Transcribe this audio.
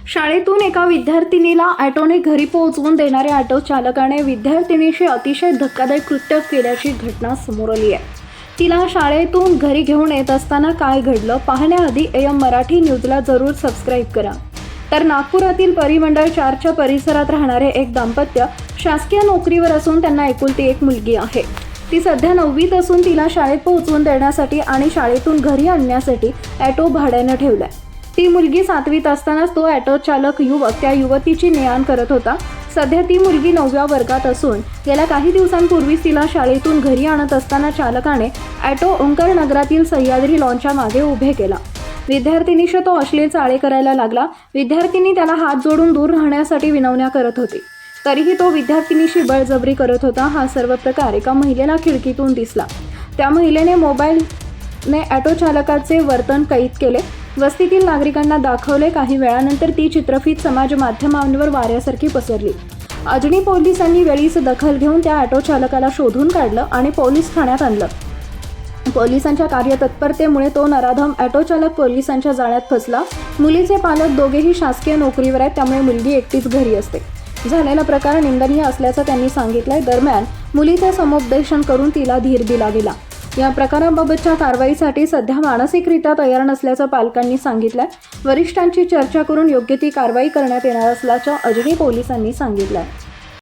शाळेतून एका विद्यार्थिनीला ऑटोने घरी पोहोचवून देणाऱ्या ऑटो चालकाने विद्यार्थिनीशी अतिशय धक्कादायक कृत्य केल्याची घटना समोर आली आहे। तिला शाळेतून घरी घेऊन येत असताना काय घडलं पाहण्याआधी AM मराठी न्यूजला जरूर सबस्क्राईब करा। तर नागपुरातील परिमंडळ 4च्या परिसरात राहणारे एक दाम्पत्य शासकीय नोकरीवर असून त्यांना एकुलती एक मुलगी आहे। ती सध्या 9वीत असून तिला शाळेत पोहोचवून देण्यासाठी आणि शाळेतून घरी आणण्यासाठी ऑटो भाड्याने ठेवलाय। ती मुलगी 7वीत असतानाच तो ऑटो चालक युवक त्या युवतीची ने-आण करत होता। सध्या ती मुलगी 9व्या वर्गात असून गेल्या काही दिवसांपूर्वीच तिला शाळेतून घरी आणत असताना चालकाने ऑटो ओंकार नगरातील सह्याद्री लॉनच्या मागे उभे केला। विद्यार्थिनीशी तो अश्लील चाळे करायला लागला। विद्यार्थिनी त्याला हात जोडून दूर राहण्यासाठी विनवण्या करत होती, तरीही तो विद्यार्थिनीशी बळजबरी करत होता। हा सर्व प्रकार एका महिलेला खिडकीतून दिसला। त्या महिलेने मोबाईलने ऑटो चालकाचे वर्तन कैद केले। वस्तीतील नागरिकांना दाखवले। काही वेळानंतर ती चित्रफीत समाज माध्यमांवर वाऱ्यासारखी पसरली। अजनी पोलिसांनी वेळीच दखल घेऊन त्या ऑटो चालकाला शोधून काढलं आणि पोलीस ठाण्यात आणलं। पोलिसांच्या कार्यतत्परतेमुळे तो नराधम ऑटो चालक पोलिसांच्या जाळ्यात फसला। मुलीचे पालक दोघेही शासकीय नोकरीवर आहेत, त्यामुळे मुलगी एकटीच घरी असते। झालेला प्रकार निंदनीय असल्याचं त्यांनी सांगितलंय। दरम्यान मुलीचे समुपदेशन करून तिला धीर दिला गेला। या प्रकाराबाबतच्या कारवाईसाठी सध्या मानसिकरित्या तयार नसल्याचं पालकांनी सांगितलंय। वरिष्ठांची चर्चा करून योग्य ती कारवाई करण्यात येणार असल्याचं अजनी पोलिसांनी सांगितलंय।